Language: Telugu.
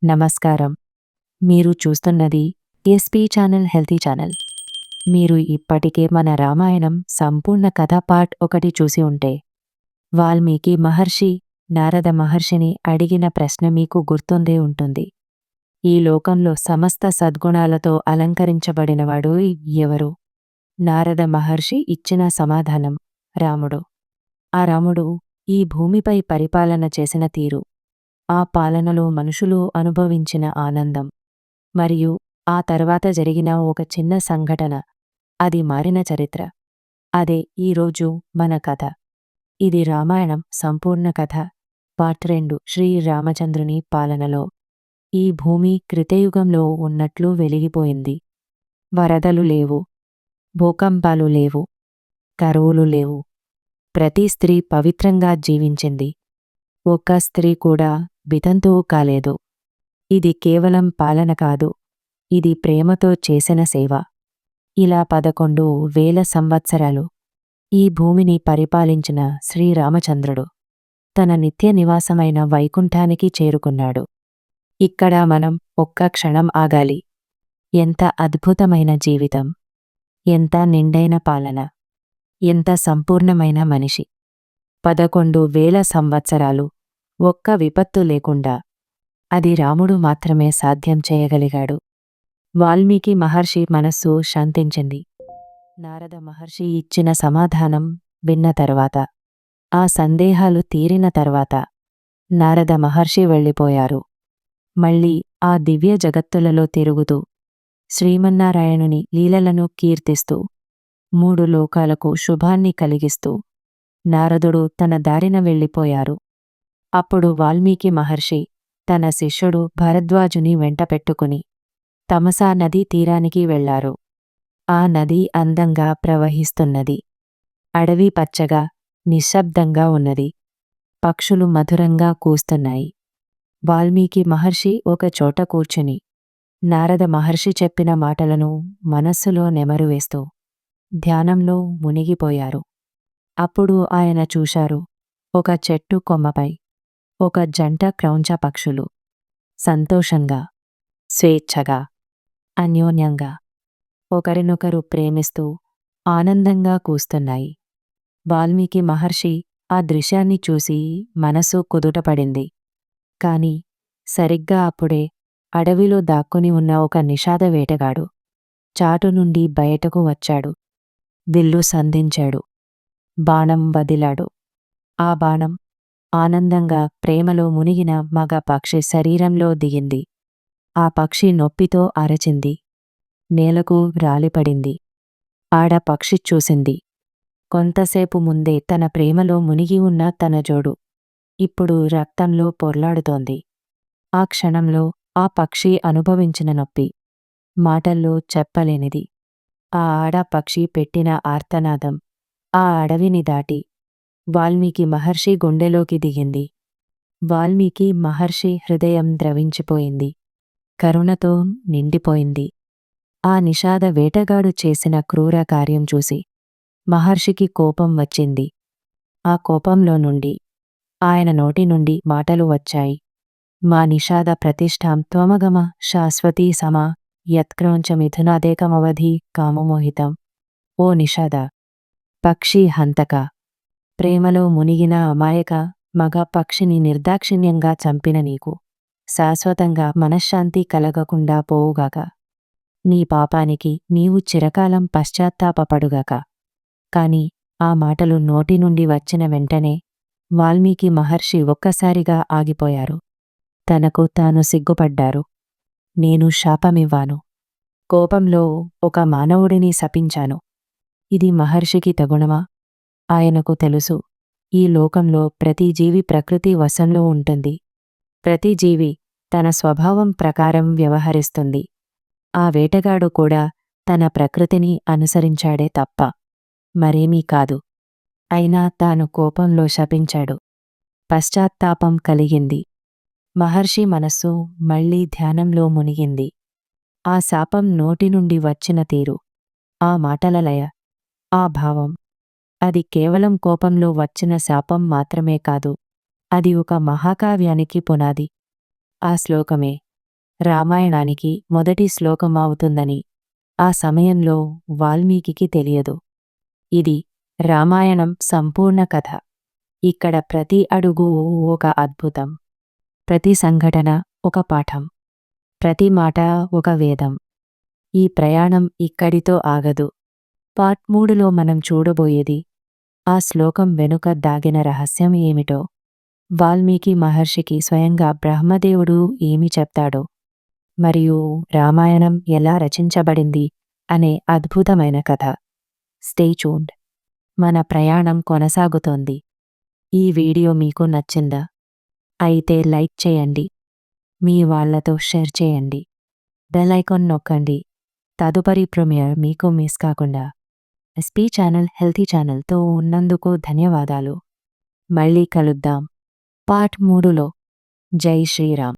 నమస్కారం. మీరు చూస్తున్నది ఎస్పీ ఛానల్ హెల్తీ ఛానల్. మీరు ఇప్పటికే మన రామాయణం సంపూర్ణ కథ పార్ట్ 1 చూసి ఉంటే, వాల్మీకి మహర్షి నారద మహర్షిని అడిగిన ప్రశ్న మీకు గుర్తుండే ఉంటుంది. ఈ లోకంలో సమస్త సద్గుణాలతో అలంకరించబడినవాడు ఎవరు? నారద మహర్షి ఇచ్చిన సమాధానం రాముడు. ఆ రాముడు ఈ భూమిపై పరిపాలన చేసిన తీరు, ఆ పాలనలో మనుషులు అనుభవించిన ఆనందం, మరియు ఆ తర్వాత జరిగిన ఒక చిన్న సంఘటన, అది మారిన చరిత్ర. అదే ఈరోజు మన కథ. ఇది రామాయణం సంపూర్ణ కథ పార్ట్ 2. శ్రీరామచంద్రుని పాలనలో ఈ భూమి కృతయుగంలో ఉన్నట్లు వెలిగిపోయింది. వరదలు లేవు, భూకంపాలు లేవు, కరువులు లేవు. ప్రతి స్త్రీ పవిత్రంగా జీవించింది. ఒక్క స్త్రీ కూడా వితంతువు కాలేదు. ఇది కేవలం పాలన కాదు, ఇది ప్రేమతో చేసిన సేవ. ఇలా 11,000 సంవత్సరాలు ఈ భూమిని పరిపాలించిన శ్రీరామచంద్రుడు తన నిత్య నివాసమైన వైకుంఠానికి చేరుకున్నాడు. ఇక్కడ మనం ఒక్క క్షణం ఆగాలి. ఎంత అద్భుతమైన జీవితం, ఎంత నిండైన పాలన, ఎంత సంపూర్ణమైన మనిషి. 11,000 సంవత్సరాలు ఒక్క విపత్తు లేకుండా అది రాముడు మాత్రమే సాధ్యం చేయగలిగాడు. వాల్మీకి మహర్షి మనస్సు శాంతించింది. నారద మహర్షి ఇచ్చిన సమాధానం విన్న తర్వాత, ఆ సందేహాలు తీరిన తర్వాత నారద మహర్షి వెళ్ళిపోయారు. మళ్ళీ ఆ దివ్య జగత్తులలో తిరుగుతూ శ్రీమన్నారాయణుని లీలలను కీర్తిస్తూ 3 లోకాలకు శుభాన్ని కలిగిస్తూ నారదుడు తన దారిన వెళ్ళిపోయారు. అప్పుడు వాల్మీకి మహర్షి తన శిష్యుడు భరద్వాజుని వెంటపెట్టుకుని తమసా నదీ తీరానికి వెళ్లారు. ఆ నది అందంగా ప్రవహిస్తున్నది. అడవి పచ్చగా నిశ్శబ్దంగా ఉన్నది. పక్షులు మధురంగా కూస్తున్నాయి. వాల్మీకి మహర్షి ఒక చోట కూర్చుని నారద మహర్షి చెప్పిన మాటలను మనస్సులో నెమరువేస్తూ ధ్యానంలో మునిగిపోయారు. అప్పుడు ఆయన చూశారు, ఒక చెట్టు కొమ్మపై ఒక జంట క్రౌంచ పక్షులు సంతోషంగా, స్వేచ్ఛగా, అన్యోన్యంగా ఒకరినొకరు ప్రేమిస్తూ ఆనందంగా కూస్తున్నాయి. వాల్మీకి మహర్షి ఆ దృశ్యాన్ని చూసి మనసు కుదుటపడింది. కాని సరిగ్గా అప్పుడే అడవిలో దాక్కుని ఉన్న ఒక నిషాద వేటగాడు చాటు నుండి బయటకు వచ్చాడు. విల్లు సంధించాడు. బాణం వదిలాడు. ఆ బాణం ఆనందంగా ప్రేమలో మునిగిన మగ పక్షి శరీరంలో దిగింది. ఆ పక్షి నొప్పితో అరచింది. నేలకు రాలిపడింది. ఆడ పక్షి చూసింది. కొంతసేపు ముందే తన ప్రేమలో మునిగి ఉన్న తన జోడు ఇప్పుడు రక్తంలో పొర్లాడుతోంది. ఆ క్షణంలో ఆ పక్షి అనుభవించిన నొప్పి మాటల్లో చెప్పలేనిది. ఆ ఆడ పక్షి పెట్టిన ఆర్తనాదం ఆ అడవిని దాటి వాల్మీకి మహర్షి గుండెలోకి దిగింది. వాల్మీకి మహర్షి హృదయం ద్రవించిపోయింది. కరుణతో నిండిపోయింది. ఆ నిషాద వేటగాడు చేసిన క్రూర కార్యం చూసి మహర్షికి కోపం వచ్చింది. ఆ కోపంలో నుండి ఆయన నోటి నుండి మాటలు వచ్చాయి. మా నిషాద ప్రతిష్ఠాం త్వమగమ శాశ్వతీ సమా యత్క్రౌంచ మిథునాదేకమవధి కామమోహితం. ఓ నిషాద, పక్షి హంతక, ప్రేమలో మునిగిన అమాయక మగ పక్షిని నిర్దాక్షిణ్యంగా చంపిన నీకు శాశ్వతంగా మనశ్శాంతి కలగకుండా పోవుగాక. నీ పాపానికి నీవు చిరకాలం పశ్చాత్తాపపడుగాక. కాని ఆ మాటలు నోటి నుండి వచ్చిన వెంటనే వాల్మీకి మహర్షి ఒక్కసారిగా ఆగిపోయారు. తనకు తాను సిగ్గుపడ్డారు. నేను శాపమివ్వాను. కోపంలో ఒక మానవుడిని శపించాను. ఇది మహర్షికి తగుణమా? ఆయనకు తెలుసు, ఈ లోకంలో ప్రతి జీవి ప్రకృతి వశంలో ఉంటుంది. ప్రతి జీవి తన స్వభావం ప్రకారం వ్యవహరిస్తుంది. ఆ వేటగాడు కూడా తన ప్రకృతిని అనుసరించాడే తప్ప మరేమీ కాదు. అయినా తాను కోపంలో శపించాడు. పశ్చాత్తాపం కలిగింది. మహర్షి మనస్సు మళ్లీ ధ్యానంలో మునిగింది. ఆ శాపం నోటి నుండి వచ్చిన తీరు, ఆ మాటల లయ, ఆ భావం, అది కేవలం కోపంలో వచ్చిన శాపం మాత్రమే కాదు, అది ఒక మహాకావ్యానికి పునాది. ఆ శ్లోకమే రామాయణానికి మొదటి శ్లోకం అవుతుందని ఆ సమయంలో వాల్మీకికి తెలియదు. ఇది రామాయణం సంపూర్ణ కథ. ఇక్కడ ప్రతి అడుగు ఒక అద్భుతం, ప్రతి సంఘటన ఒక పాఠం, ప్రతి మాట ఒక వేదం. ఈ ప్రయాణం ఇక్కడితో ఆగదు. పార్ట్ 3లో మనం చూడబోయేది ఆ శ్లోకం వెనుక దాగిన రహస్యం ఏమిటో, వాల్మీకి మహర్షికి స్వయంగా బ్రహ్మదేవుడు ఏమి చెప్తాడో, మరియు రామాయణం ఎలా రచించబడింది అనే అద్భుతమైన కథ. Stay tuned. మన ప్రయాణం కొనసాగుతోంది. ఈ వీడియో మీకు నచ్చిందా? అయితే లైక్ చేయండి, మీ వాళ్ళతో షేర్ చేయండి, బెల్ ఐకాన్ నొక్కండి. తదుపరి ప్రీమియర్ మీకు మిస్ కాకుండా. ఎస్పీ ఛానల్ హెల్తీ ఛానల్తో ఉన్నందుకు ధన్యవాదాలు. మళ్ళీ కలుద్దాం పార్ట్ 3లో. జై శ్రీరామ్.